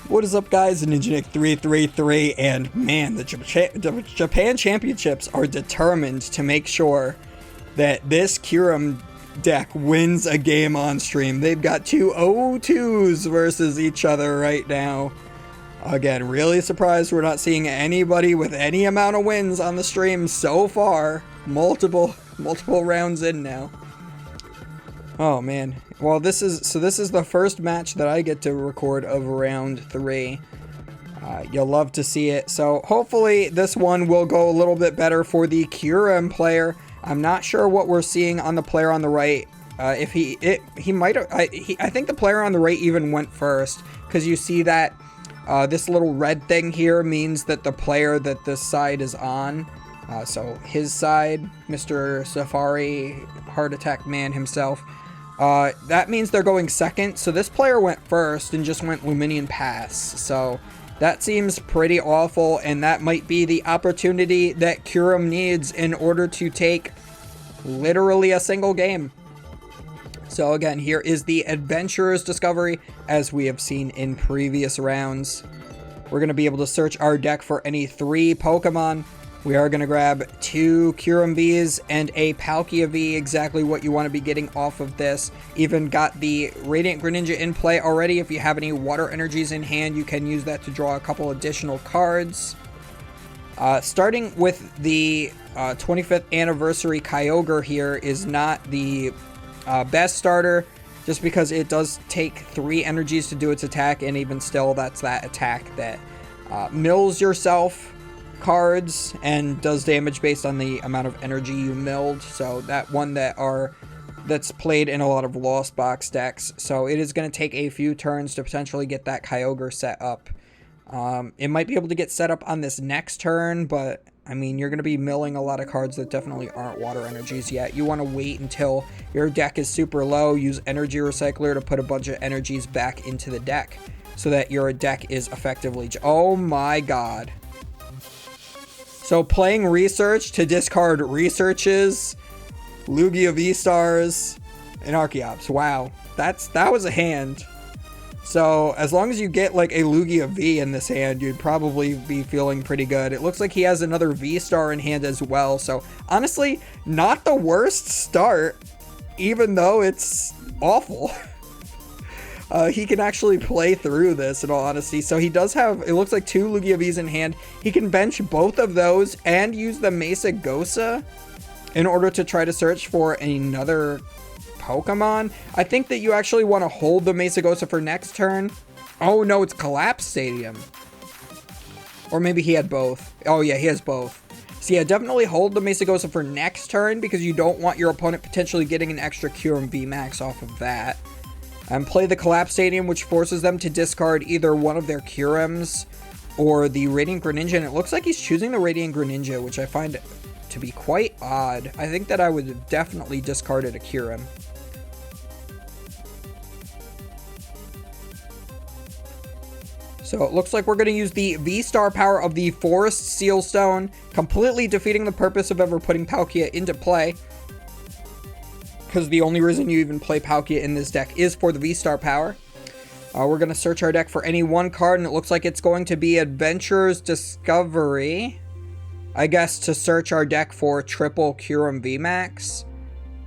What is up, guys? NinjaNick333, and man, the Japan Championships are determined to make sure that this Kyurem deck wins a game on stream. They've got two 0-2s versus each other right now. Again, really surprised we're not seeing anybody with any amount of wins on the stream so far. Multiple rounds in now. Oh man. Well, this is the first match that I get to record of round 3. You'll love to see it. So hopefully this one will go a little bit better for the Kyurem player. I'm not sure what we're seeing on the player on the right. If he might have, I think the player on the right even went first, because you see that this little red thing here means that the player that this side is on, so his side, Mr. Safari Heart Attack Man himself, that means they're going second. So this player went first and just went Luminian Pass. So that seems pretty awful, and that might be the opportunity that Kyurem needs in order to take literally a single game. So again, here is the Adventurer's Discovery, as we have seen in previous rounds. We're going to be able to search our deck for any 3 Pokemon. We are going to grab 2 Kyurem Vs and a Palkia V, exactly what you want to be getting off of this. Even got the Radiant Greninja in play already. If you have any water energies in hand, you can use that to draw a couple additional cards. Starting with the 25th anniversary Kyogre here is not the best starter, just because it does take 3 energies to do its attack, and even still, that's that attack that mills yourself cards and does damage based on the amount of energy you milled. So that one that's played in a lot of Lost Box decks. So it is going to take a few turns to potentially get that Kyogre set up. It might be able to get set up on this next turn, but I mean, you're going to be milling a lot of cards that definitely aren't water energies yet. You want to wait until your deck is super low, use Energy Recycler to put a bunch of energies back into the deck so that your deck is effectively... Oh my god. So playing Research to discard Researches, Lugia V-Stars, and Archeops. Wow, that was a hand. So as long as you get like a Lugia V in this hand, you'd probably be feeling pretty good. It looks like he has another V-Star in hand as well. So honestly, not the worst start, even though it's awful. He can actually play through this, in all honesty. So he does have, it looks like 2 Lugia Vs in hand. He can bench both of those and use the Mesa Gosa in order to try to search for another Pokemon. I think that you actually want to hold the Mesa Gosa for next turn. Oh no, it's Collapse Stadium. Or maybe he had both. Oh yeah, he has both. So yeah, definitely hold the Mesa Gosa for next turn, because you don't want your opponent potentially getting an extra Kyurem VMAX off of that. And play the Collapse Stadium, which forces them to discard either one of their Kyurems or the Radiant Greninja. And it looks like he's choosing the Radiant Greninja, which I find to be quite odd. I think that I would have definitely discarded a Kyurem. So it looks like we're going to use the V-Star power of the Forest Seal Stone, completely defeating the purpose of ever putting Palkia into play. Because the only reason you even play Palkia in this deck is for the V-Star power. We're going to search our deck for any 1 card, and it looks like it's going to be Adventurer's Discovery. I guess to search our deck for triple Kyurem VMAX.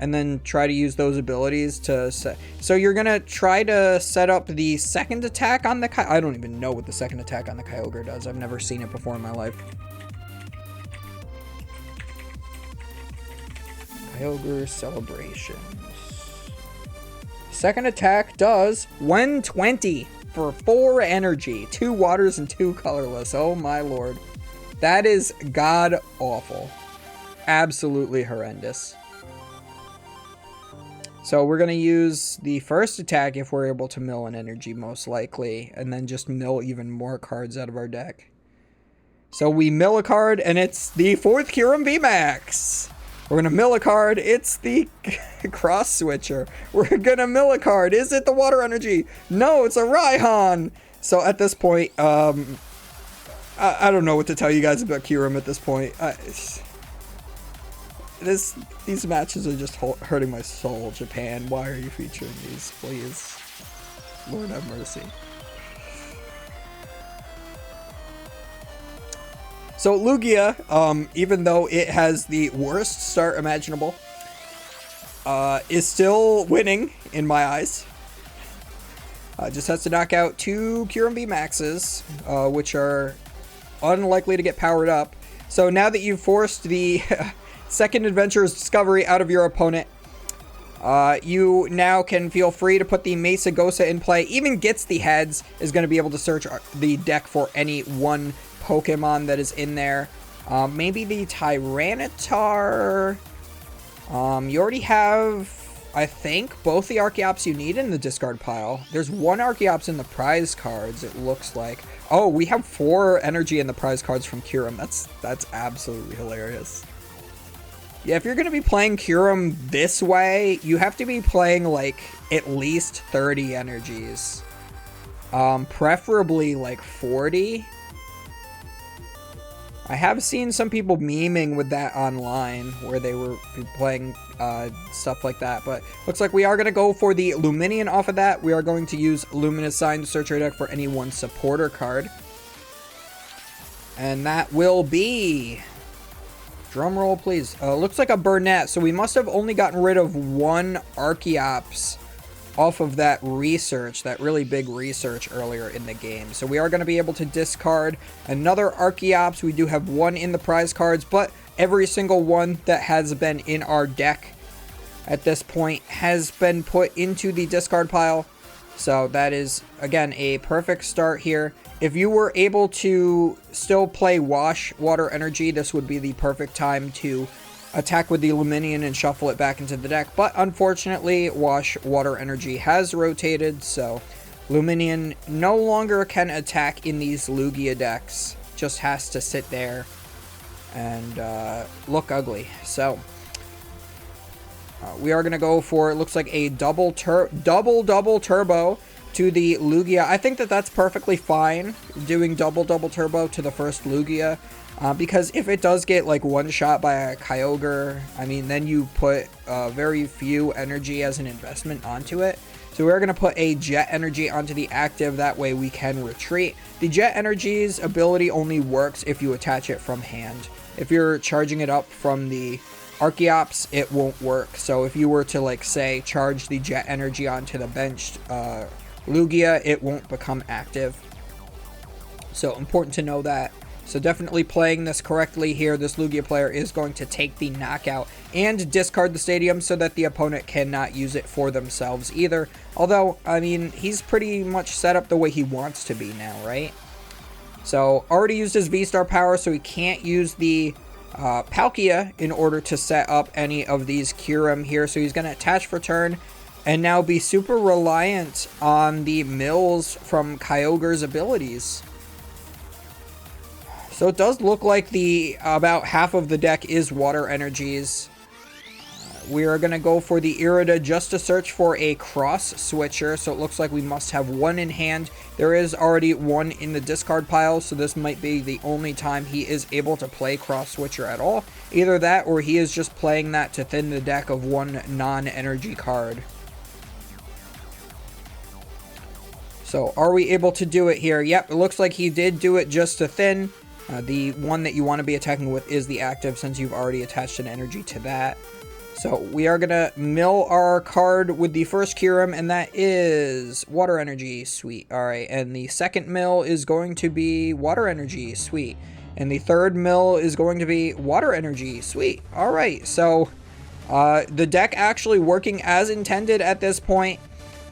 And then try to use those abilities to set. So you're going to try to set up the second attack on the I don't even know what the second attack on the Kyogre does. I've never seen it before in my life. Kyogre Celebrations. Second attack does 120 for 4 energy. 2 waters and 2 colorless. Oh my lord. That is god awful. Absolutely horrendous. So we're going to use the first attack if we're able to mill an energy, most likely, and then just mill even more cards out of our deck. So we mill a card, and it's the 4th Kyurem VMAX. We're going to mill a card. It's the Cross Switcher. We're going to mill a card. Is it the Water Energy? No, it's a Raihan. So at this point, I don't know what to tell you guys about Kyurem at this point. These matches are just hurting my soul, Japan. Why are you featuring these, please? Lord have mercy. So Lugia, even though it has the worst start imaginable, is still winning in my eyes. Just has to knock out 2 Kyurem VMAXs, which are unlikely to get powered up. So now that you've forced the second Adventurer's Discovery out of your opponent, you now can feel free to put the Mesa Gosa in play. Even Gets the Heads is going to be able to search the deck for any one Pokemon that is in there. Maybe the Tyranitar. You already have, I think, both the Archeops you need in the discard pile. There's 1 Archeops in the prize cards, it looks like. Oh, we have 4 energy in the prize cards from Kyurem. That's absolutely hilarious. Yeah, if you're going to be playing Kyurem this way, you have to be playing, like, at least 30 energies. Preferably, like, 40. I have seen some people memeing with that online, where they were playing stuff like that, but looks like we are going to go for the Luminion off of that. We are going to use Luminous Sign to search our deck for any one supporter card. And that will be... Drum roll, please. Looks like a Burnett, so we must have only gotten rid of 1 Archeops off of that research, that really big research earlier in the game. So we are going to be able to discard another Archeops. We do have 1 in the prize cards, but every single one that has been in our deck at this point has been put into the discard pile. So that is, again, a perfect start here. If you were able to still play Wash Water Energy, this would be the perfect time to attack with the Luminion and shuffle it back into the deck. But unfortunately, Wash Water Energy has rotated, so Luminion no longer can attack in these Lugia decks. Just has to sit there and look ugly. So we are going to go for, it looks like a double turbo to the Lugia. I think that that's perfectly fine, doing double turbo to the first Lugia. Because if it does get like one shot by a Kyogre, I mean, then you put very few energy as an investment onto it. So we're going to put a Jet Energy onto the active, that way we can retreat. The Jet Energy's ability only works if you attach it from hand. If you're charging it up from the Archeops, it won't work. So if you were to, like, say, charge the Jet Energy onto the benched Lugia, it won't become active. So important to know that. So definitely playing this correctly here, this Lugia player is going to take the knockout and discard the stadium so that the opponent cannot use it for themselves either. Although, I mean, he's pretty much set up the way he wants to be now, right? So already used his V-Star power, so he can't use the Palkia in order to set up any of these Kyurem here. So he's going to attach for turn and now be super reliant on the mills from Kyogre's abilities. So it does look like the about half of the deck is water energies. We are going to go for the Irida just to search for a cross switcher. So it looks like we must have 1 in hand. There is already 1 in the discard pile, so this might be the only time he is able to play cross switcher at all. Either that or he is just playing that to thin the deck of 1 non-energy card. So are we able to do it here? Yep, it looks like he did do it just to thin. The one that you want to be attacking with is the active, since you've already attached an energy to that. So we are going to mill our card with the first Kyurem, and that is water energy. Sweet. All right, and the second mill is going to be water energy. Sweet. And the third mill is going to be water energy. Sweet. All right, so the deck actually working as intended at this point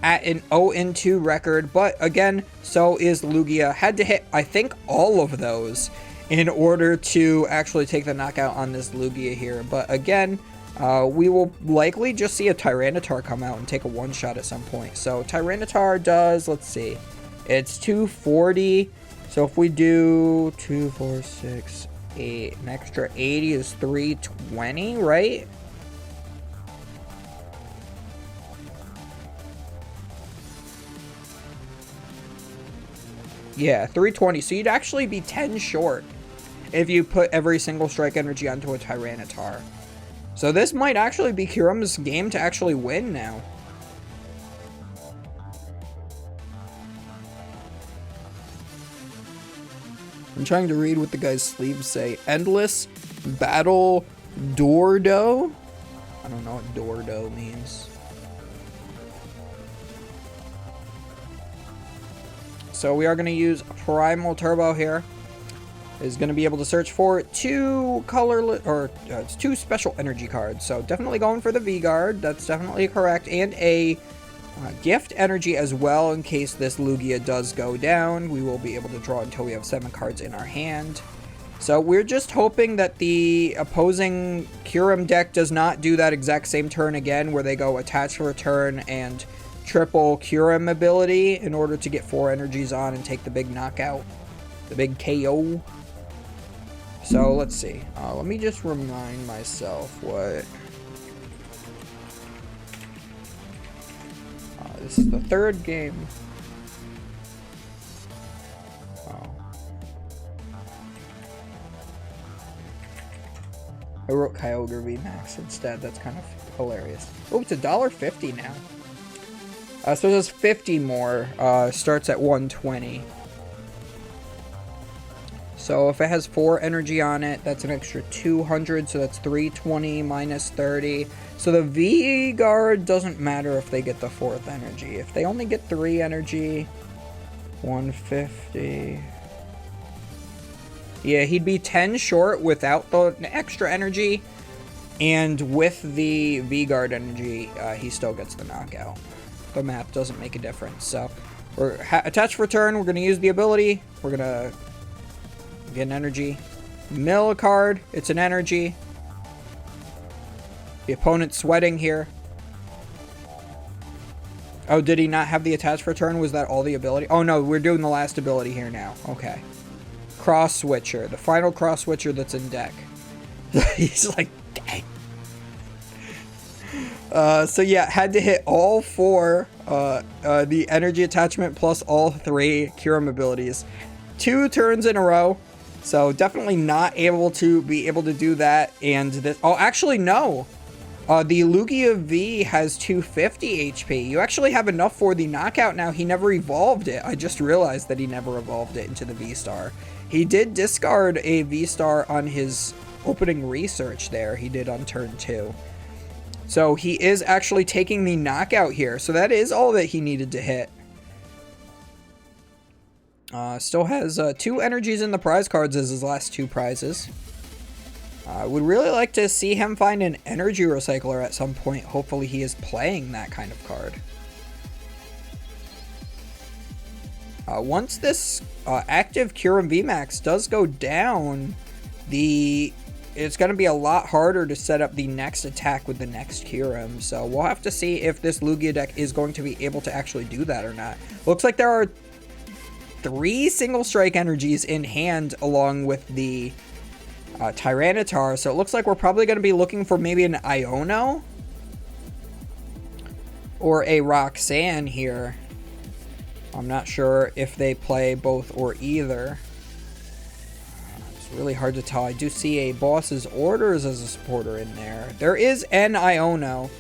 at an 0-2 record. But again, so is Lugia. Had to hit, I think, all of those in order to actually take the knockout on this Lugia here. But again, we will likely just see a Tyranitar come out and take a one-shot at some point. So Tyranitar does, let's see, it's 240. So if we do 2, 4, 6, 8, an extra 80 is 320, right? Yeah, 320. So you'd actually be 10 short if you put every single strike energy onto a Tyranitar. So this might actually be Kyurem's game to actually win now. I'm trying to read what the guy's sleeves say. Endless Battle Dordo? I don't know what Dordo means. So we are going to use Primal Turbo here. Is going to be able to search for two two special energy cards. So definitely going for the V-Guard. That's definitely correct. And a gift energy as well in case this Lugia does go down. We will be able to draw until we have 7 cards in our hand. So we're just hoping that the opposing Kyurem deck does not do that exact same turn again where they go attach for a turn and triple Kyurem ability in order to get 4 energies on and take the big knockout. The big KO. So let's see. Let me just remind myself what... this is the 3rd game. Oh. I wrote Kyogre VMAX instead. That's kind of hilarious. Oh, it's $1.50 now. So there's 50 more. Starts at 120. So if it has 4 energy on it, that's an extra 200, so that's 320 minus 30. So the V-Guard doesn't matter if they get the 4th energy. If they only get 3 energy, 150. Yeah, he'd be 10 short without the extra energy, and with the V-Guard energy, he still gets the knockout. The map doesn't make a difference. So we're attached for turn. We're going to use the ability. We're going to get an energy. Mill a card. It's an energy. The opponent's sweating here. Oh, did he not have the attached for turn? Was that all the ability? Oh, no. We're doing the last ability here now. Okay. Cross Switcher. The final Cross Switcher that's in deck. He's like, dang. So yeah, had to hit all 4 the energy attachment plus all 3 Kyurem abilities. 2 turns in a row. So definitely not able to do that. And this, oh, actually no. The Lugia V has 250 HP. You actually have enough for the knockout now. He never evolved it. I just realized that he never evolved it into the V-Star. He did discard a V-Star on his opening research there. He did on turn 2. So he is actually taking the knockout here. So that is all that he needed to hit. Still has 2 energies in the prize cards as his last 2 prizes. I would really like to see him find an energy recycler at some point. Hopefully he is playing that kind of card. Once this active Kyurem VMAX does go down, it's going to be a lot harder to set up the next attack with the next Kyurem. So we'll have to see if this Lugia deck is going to be able to actually do that or not. Looks like there are 3 single strike energies in hand along with the Tyranitar. So it looks like we're probably going to be looking for maybe an Iono or a Roxanne here. I'm not sure if they play both or either. It's really hard to tell. I do see a Boss's Orders as a supporter in there. There is an Iono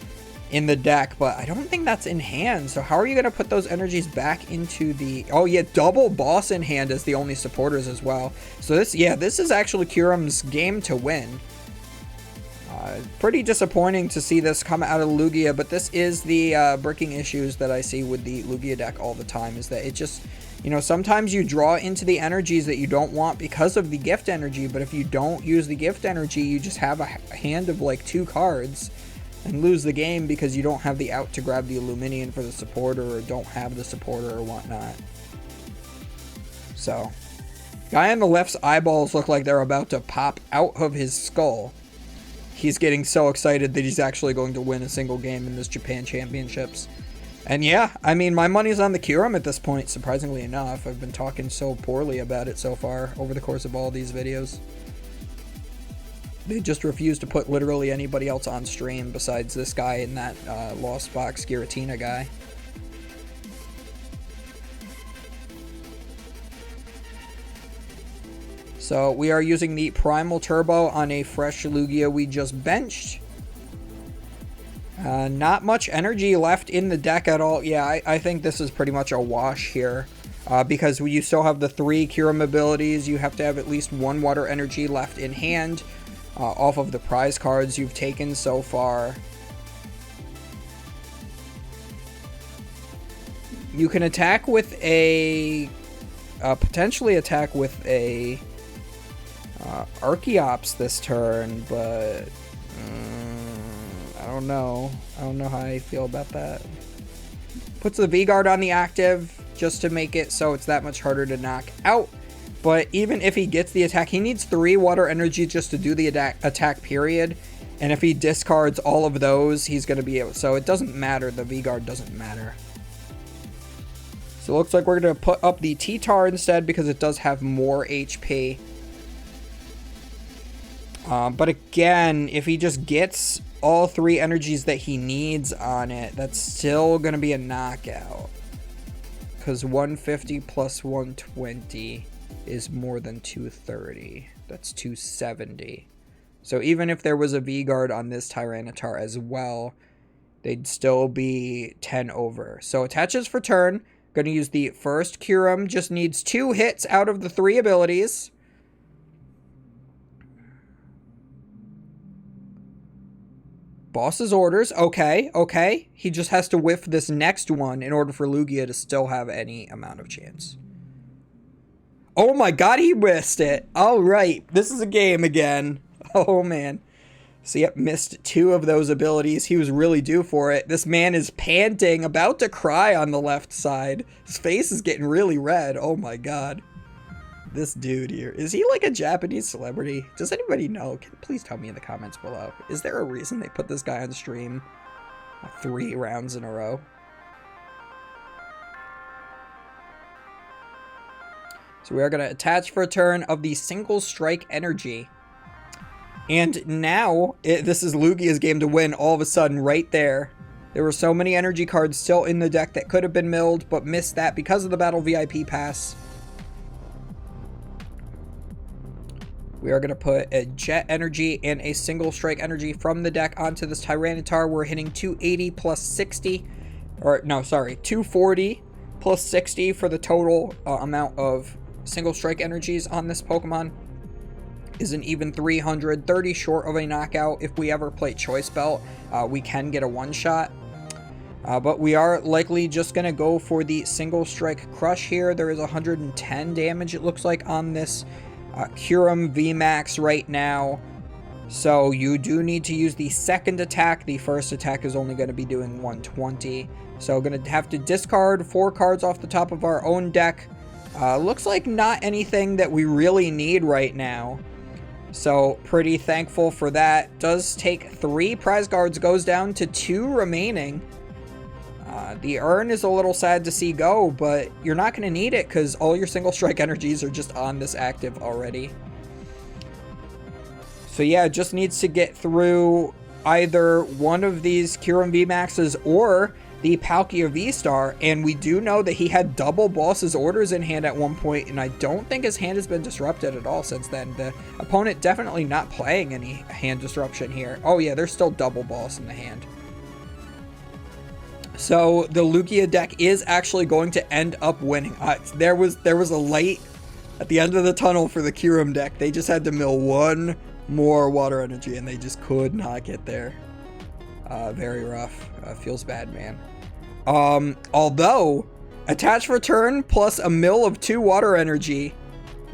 in the deck, but I don't think that's in hand. So how are you going to put those energies back into the... Oh, yeah, double Boss in hand as the only supporters as well. So this is actually Kyurem's game to win. Pretty disappointing to see this come out of Lugia, but this is the breaking issues that I see with the Lugia deck all the time, is that it just, you know, sometimes you draw into the energies that you don't want because of the gift energy, but if you don't use the gift energy, you just have a hand of like 2 cards and lose the game because you don't have the out to grab the Illuminion for the supporter or don't have the supporter or whatnot. So, guy on the left's eyeballs look like they're about to pop out of his skull. He's getting so excited that he's actually going to win a single game in this Japan Championships. And yeah, I mean, my money's on the Kyurem at this point, surprisingly enough. I've been talking so poorly about it so far over the course of all these videos. They just refuse to put literally anybody else on stream besides this guy and that Lost Box Giratina guy. So we are using the Primal Turbo on a fresh Lugia we just benched. Not much energy left in the deck at all. Yeah, I think this is pretty much a wash here. Because you still have the 3 Kyurem abilities, you have to have at least 1 water energy left in hand off of the prize cards you've taken so far. You can attack with a... potentially attack with a Archeops this turn, but I don't know. I don't know how I feel about that. Puts the V-Guard on the active just to make it so it's that much harder to knock out. But even if he gets the attack, he needs 3 water energy just to do the attack period. And if he discards all of those, he's going to be able... So it doesn't matter. The V-Guard doesn't matter. So it looks like we're going to put up the T-Tar instead because it does have more HP. But again, if he just gets all 3 energies that he needs on it, that's still going to be a knockout. Because 150 plus 120 is more than 230. That's 270. So even if there was a V-Guard on this Tyranitar as well, they'd still be 10 over. So attaches for turn. Going to use the first Kyurem. Just needs 2 hits out of the 3 abilities. Boss's orders. Okay, okay. He just has to whiff this next one in order for Lugia to still have any amount of chance. Oh my god, he missed it. All right. This is a game again. Oh, man. So, yep, missed 2 of those abilities. He was really due for it. This man is panting, about to cry on the left side. His face is getting really red. Oh my god. This dude here. Is he like a Japanese celebrity? Does anybody know? Please tell me in the comments below. Is there a reason they put this guy on stream 3 rounds in a row? So we are going to attach for a turn of the Single Strike Energy. And now, this is Lugia's game to win all of a sudden right there. There were so many energy cards still in the deck that could have been milled, but missed that because of the Battle VIP Pass. We are going to put a Jet Energy and a Single Strike Energy from the deck onto this Tyranitar. We're hitting 280 plus 60. Or, no, sorry, 240 plus 60 for the total amount of Single Strike Energies on this Pokemon. Is an even 300, 30 short of a knockout. If we ever play Choice Belt, we can get a one-shot. But we are likely just going to go for the Single Strike Crush here. There is 110 damage, it looks like, on this Kyurem VMAX right now. So you do need to use the second attack. The first attack is only going to be doing 120. So going to have to discard 4 cards off the top of our own deck. Looks like not anything that we really need right now. So pretty thankful for that. Does take 3 prize cards, goes down to 2 remaining. The urn is a little sad to see go, but you're not going to need it because all your Single Strike Energies are just on this active already. So yeah, it just needs to get through either one of these Kyurem VMAXs or the Paldea V-Star, and we do know that he had double Boss's Orders in hand at one point, and I don't think his hand has been disrupted at all since then. The opponent definitely not playing any hand disruption here. Oh yeah, there's still double Boss in the hand. So the Lugia deck is actually going to end up winning. There was a light at the end of the tunnel for the Kyurem deck. They just had to mill 1 more water energy, and they just could not get there. Very rough. Feels bad, man. Although, attach for turn plus a mill of 2 water energy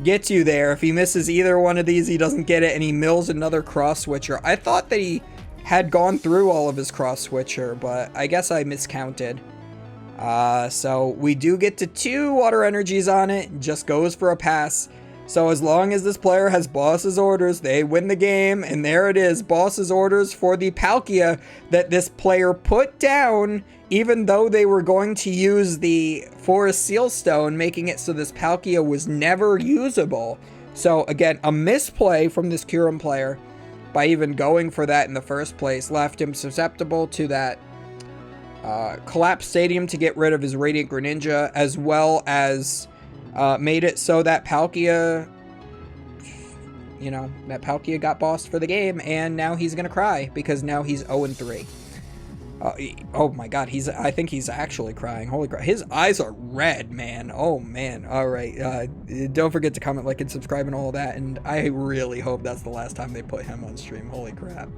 gets you there. If he misses either one of these, he doesn't get it, and he mills another cross switcher. I thought that he had gone through all of his cross switcher, but I guess I miscounted. So we do get to 2 water energies on it. Just goes for a pass. So as long as this player has Boss's Orders, they win the game. And there it is, Boss's Orders for the Paldea that this player put down, even though they were going to use the Forest Sealstone, making it so this Paldea was never usable. So again, a misplay from this Kyurem player by even going for that in the first place. Left him susceptible to that Collapsed Stadium to get rid of his Radiant Greninja, as well as made it so that Paldea, you know, that Paldea got bossed for the game, and now he's going to cry because now he's 0-3. Oh my god, I think he's actually crying. Holy crap. His eyes are red, man. Oh man. All right. Don't forget to comment, like, and subscribe and all that. And I really hope that's the last time they put him on stream. Holy crap.